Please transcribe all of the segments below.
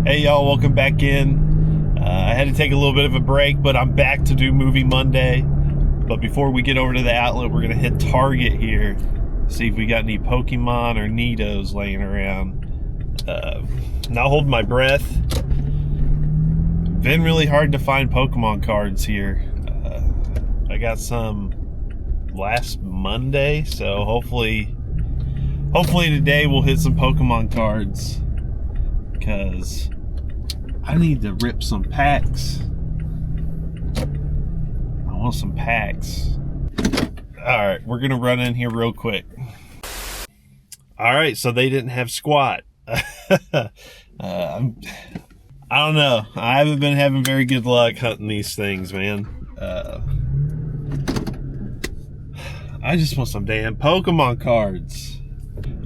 Hey y'all, welcome back in. I had to take a little bit of a break, but I'm back to do Movie Monday. But before we get over to the outlet, we're gonna hit Target here, see if we got any Pokemon or Nidos laying around. Not holding my breath. Been really hard to find Pokemon cards here. I got some last Monday, so hopefully today we'll hit some Pokemon cards, because I need to rip some packs. I want some packs. Alright, we're gonna run in here real quick. Alright, so they didn't have squat. I don't know. I haven't been having very good luck hunting these things, man. I just want some damn Pokemon cards.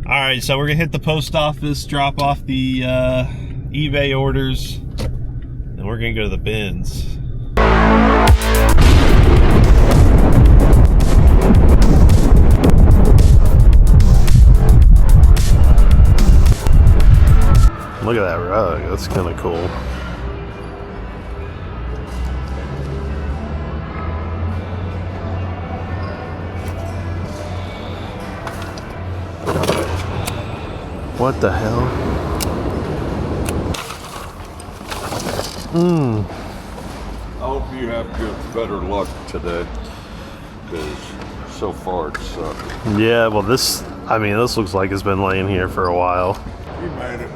Alright, so we're gonna hit the post office, drop off the eBay orders, and we're gonna go to the bins. Look at that rug, that's kind of cool. What the hell? I hope you have better luck today, because so far it sucked. Yeah, well this looks like it's been laying here for a while. He made it.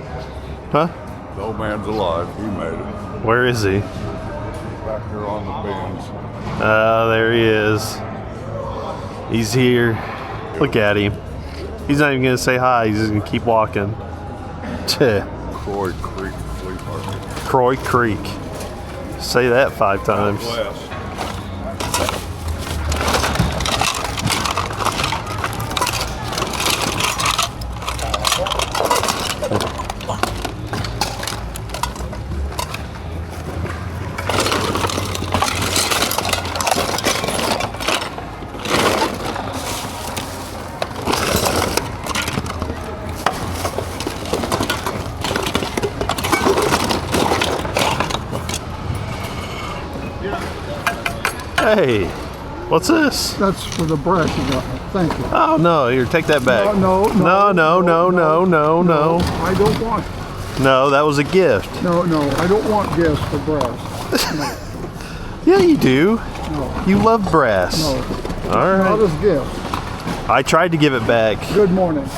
Huh? The old man's alive. He made it. Where is he? Back there on the bins. There he is. He's here. Look at him. He's not even gonna say hi, he's just gonna keep walking. Croy Creek Flea Market. Croy Creek. Say that 5 times. Hey, what's this? That's for the brush you got. Thank you. Oh no, here, take that back. No. No. I don't want. No, that was a gift. No, I don't want gifts for brass. No. Yeah, you do. No. You love brass. No. All right. Not as gifts. I tried to give it back. Good morning.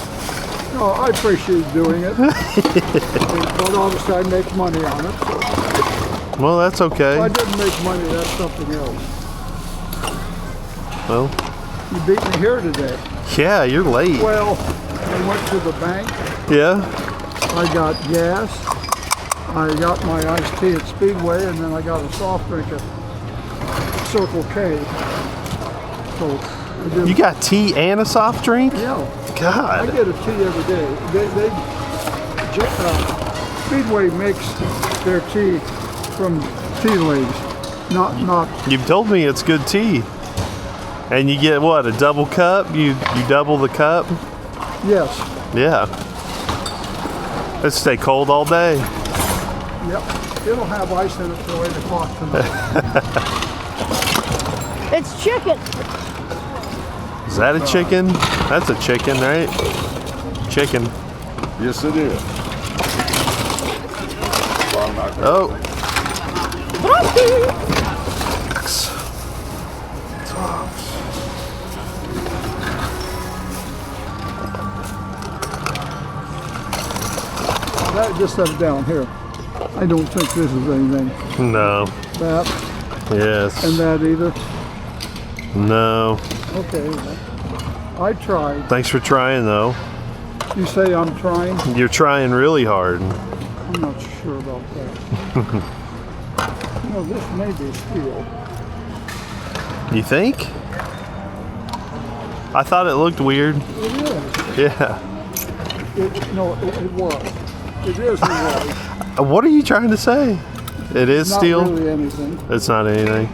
No, I appreciate doing it. But obviously I make money on it. So. Well, that's okay. If I didn't make money, that's something else. Well, You beat me here today. yeah, you're late. Well, I went to the bank. Yeah? I got gas. I got my iced tea at Speedway, and then I got a soft drink at Circle K. So I did. You got tea and a soft drink? Yeah. God. I get a tea every day. Speedway makes their tea from tea leaves, not. You've told me it's good tea. And you get what, a double cup? You double the cup? Yes. Yeah. Let's stay cold all day. Yep. It'll have ice in it till 8 o'clock tonight. It's chicken. Is that a chicken? That's a chicken, right? Chicken. Yes, it is. Well, I'm not gonna Oh. Just set it down here. I don't think this is anything. No. That Yes. and that either. No. Okay. I tried. Thanks for trying, though. You say I'm trying? You're trying really hard. I'm not sure about that. This may be steel. You think? I thought it looked weird. It is. Yeah. It was. It is. It was. What are you trying to say? It is Not steel? really anything. It's not anything.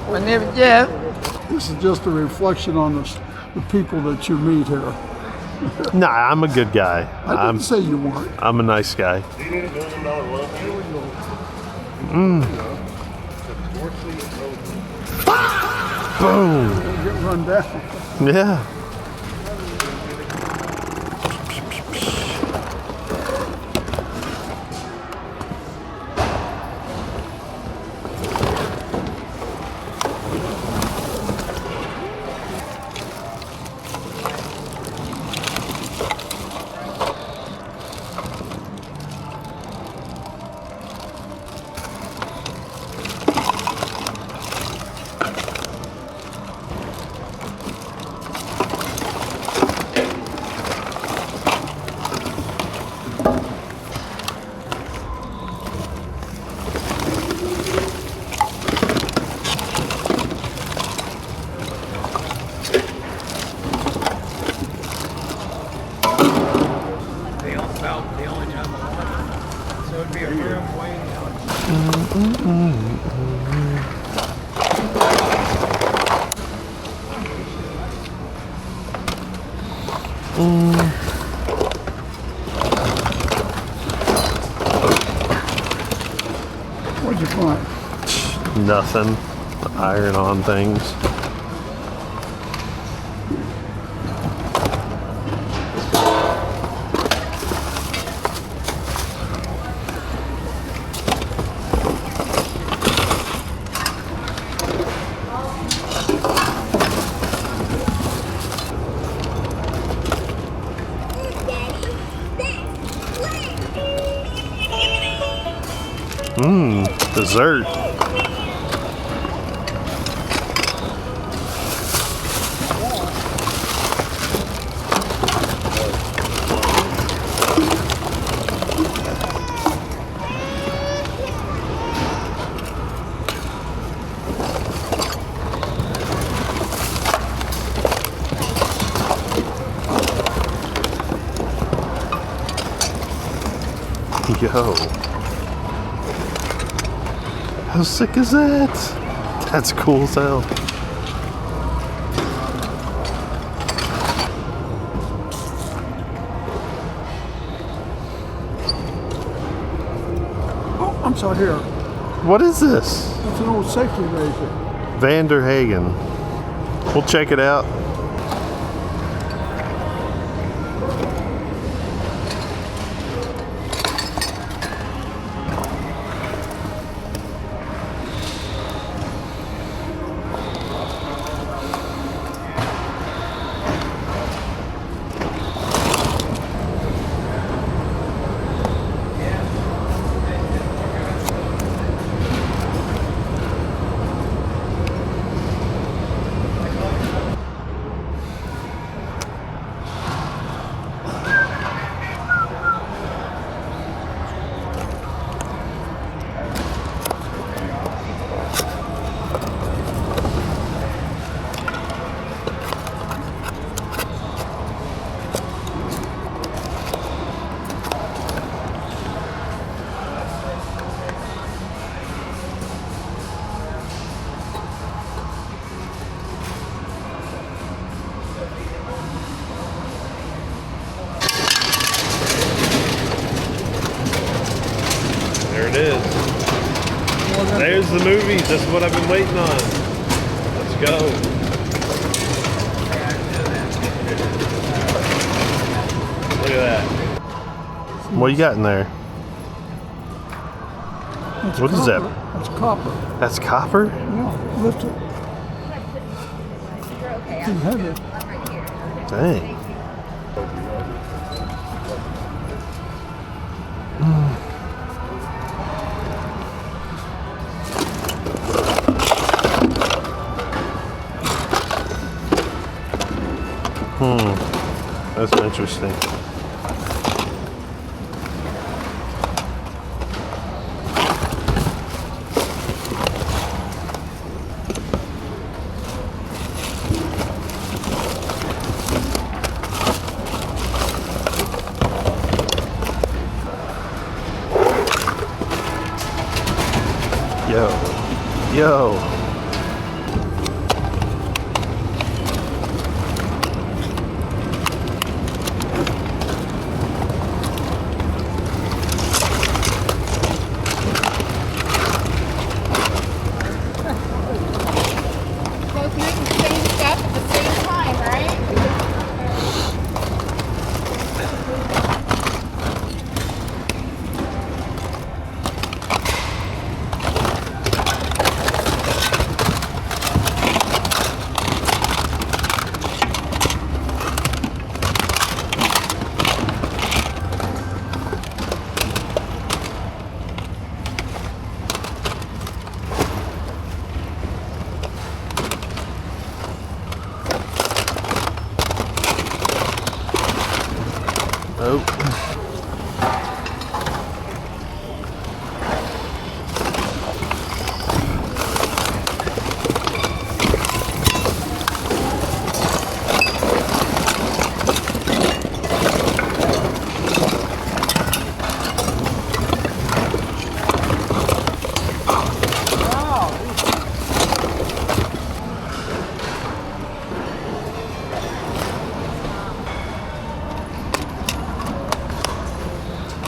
My name is Jeff. This is just a reflection on the people that you meet here. Nah, I'm a good guy. I didn't say you weren't. I'm a nice guy. Boom. Don't get run down. Yeah. The only time I want it. So it'd be a room waiting out. What'd you find? Nothing. Iron on things. Dessert. Yo. How sick is that? That's cool as hell. Oh, I'm sorry, here. What is this? That's an old safety razor. Vanderhagen. We'll check it out. There it is. There's the movies. That's what I've been waiting on. Let's go. Look at that. What you got in there? That's What is that? copper. That's copper. That's copper? Yeah, lift it. Too heavy. Dang. That's interesting. Yo.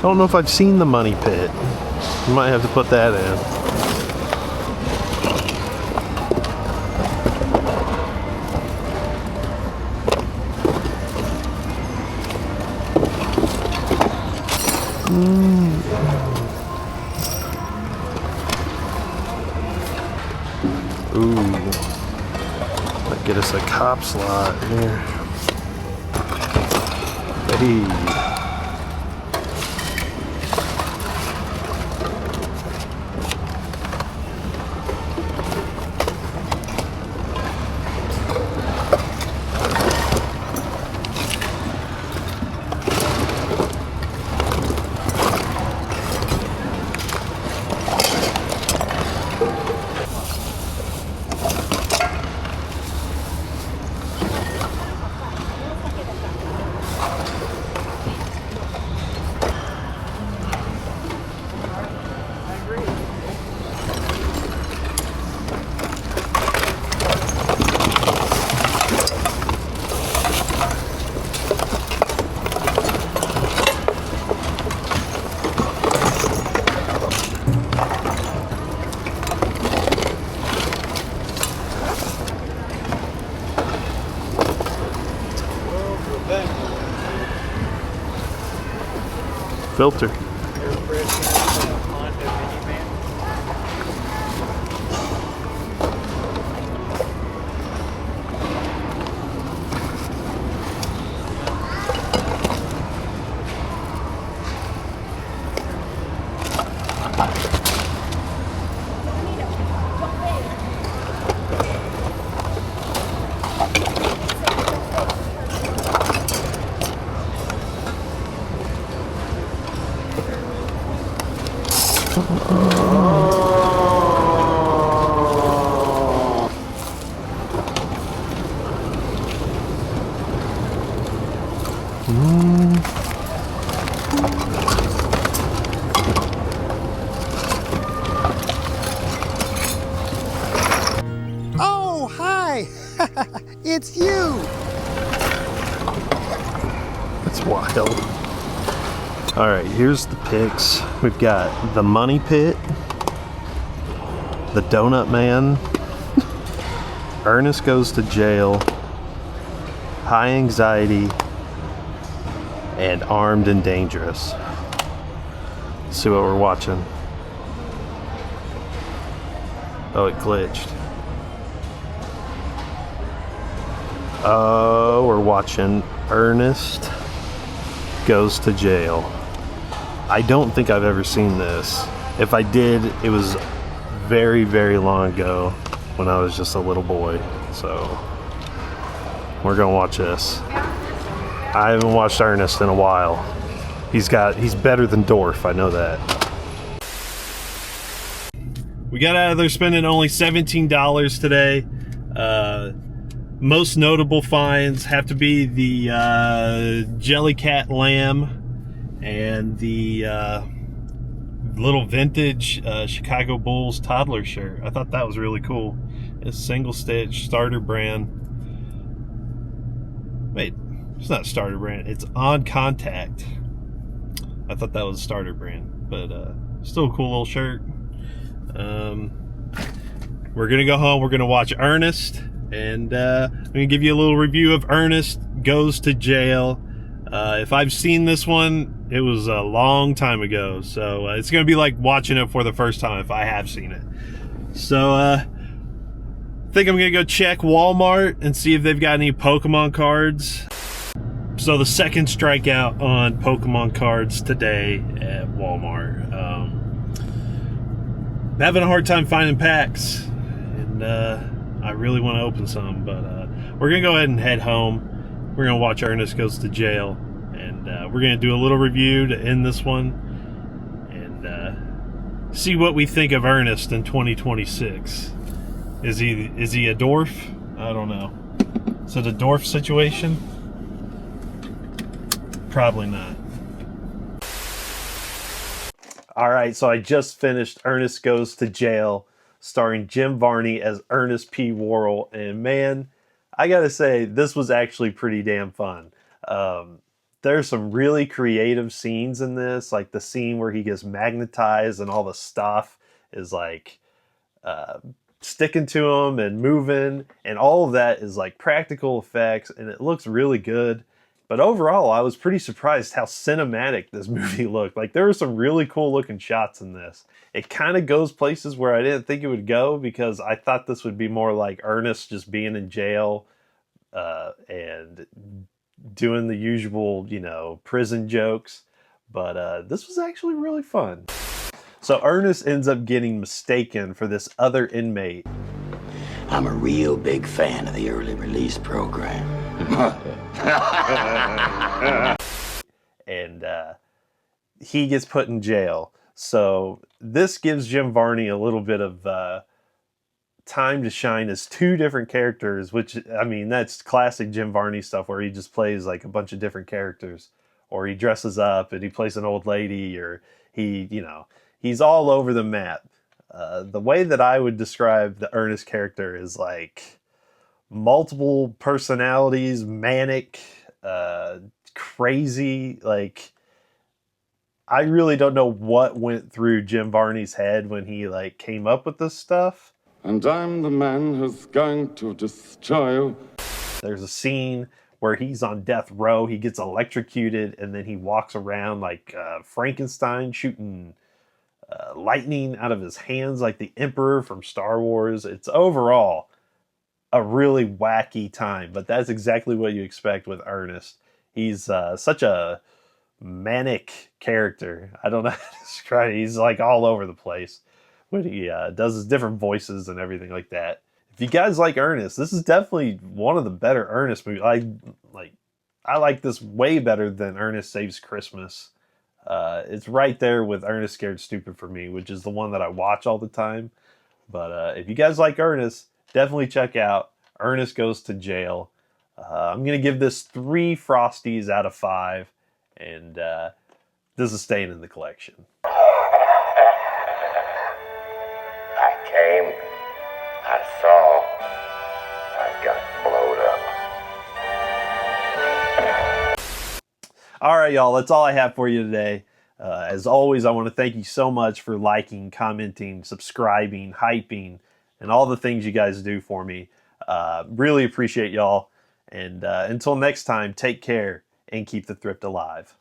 I don't know if I've seen the money pit. You might have to put that in. Ooh. Might get us a cop slot here. Hey. Filter. Air freshener, Honda minivan. Oh, hi! It's you! That's wild. All right, here's the picks. We've got the money pit, the donut man, Ernest Goes to Jail, high anxiety, and armed and dangerous. Let's see what we're watching. Oh, it glitched. Oh, we're watching Ernest Goes to Jail. I don't think I've ever seen this. If I did, it was very, very long ago when I was just a little boy. So we're gonna watch this. I haven't watched Ernest in a while. He's better than Dorf, I know that. We got out of there spending only $17 today. Most notable finds have to be the Jellycat lamb and the little vintage Chicago Bulls toddler shirt. I thought that was really cool. It's single stitch, starter brand. Wait, it's not starter brand. It's On Contact. I thought that was starter brand, but still a cool little shirt. We're gonna go home. We're gonna watch Ernest, and I'm gonna give you a little review of Ernest Goes to Jail. If I've seen this one, it was a long time ago, so it's gonna be like watching it for the first time if I have seen it. So I think I'm gonna go check Walmart and see if they've got any Pokemon cards. So the second strikeout on Pokemon cards today at Walmart. I'm having a hard time finding packs, and I really want to open some, but we're gonna go ahead and head home. We're gonna watch Ernest Goes to Jail, and we're gonna do a little review to end this one, and see what we think of Ernest in 2026. Is he a dwarf? I don't know. Is it a dwarf situation? Probably not. All right, so I just finished Ernest Goes to Jail, starring Jim Varney as Ernest P. Worrell, and man, I gotta say, this was actually pretty damn fun. there's some really creative scenes in this, like the scene where he gets magnetized and all the stuff is like sticking to him and moving, and all of that is like practical effects, and it looks really good. But overall, I was pretty surprised how cinematic this movie looked. Like, there were some really cool looking shots in this. It kind of goes places where I didn't think it would go, because I thought this would be more like Ernest just being in jail and doing the usual, you know, prison jokes. But this was actually really fun. So Ernest ends up getting mistaken for this other inmate. I'm a real big fan of the early release program. And he gets put in jail. So this gives Jim Varney a little bit of time to shine as two different characters, which, I mean, that's classic Jim Varney stuff, where he just plays like a bunch of different characters, or he dresses up and he plays an old lady, or he, you know, he's all over the map. The way that I would describe the Ernest character is like multiple personalities, manic, crazy. Like, I really don't know what went through Jim Varney's head when he like came up with this stuff. And I'm the man who's going to destroy you. There's a scene where he's on death row, he gets electrocuted, and then he walks around like Frankenstein, shooting lightning out of his hands like the Emperor from Star Wars. It's overall a really wacky time, but that's exactly what you expect with Ernest. He's such a manic character. I don't know how to describe it. He's like all over the place when he does his different voices and everything like that. If you guys like Ernest, this is definitely one of the better Ernest movies. I like this way better than Ernest Saves Christmas. It's right there with Ernest Scared Stupid for me, which is the one that I watch all the time. But if you guys like Ernest, definitely check out Ernest Goes to Jail. I'm going to give this 3 Frosties out of 5. And this is staying in the collection. I came, I saw, I got blowed up. All right, y'all, that's all I have for you today. As always, I want to thank you so much for liking, commenting, subscribing, hyping, and all the things you guys do for me. Really appreciate y'all. And until next time, take care and keep the thrift alive.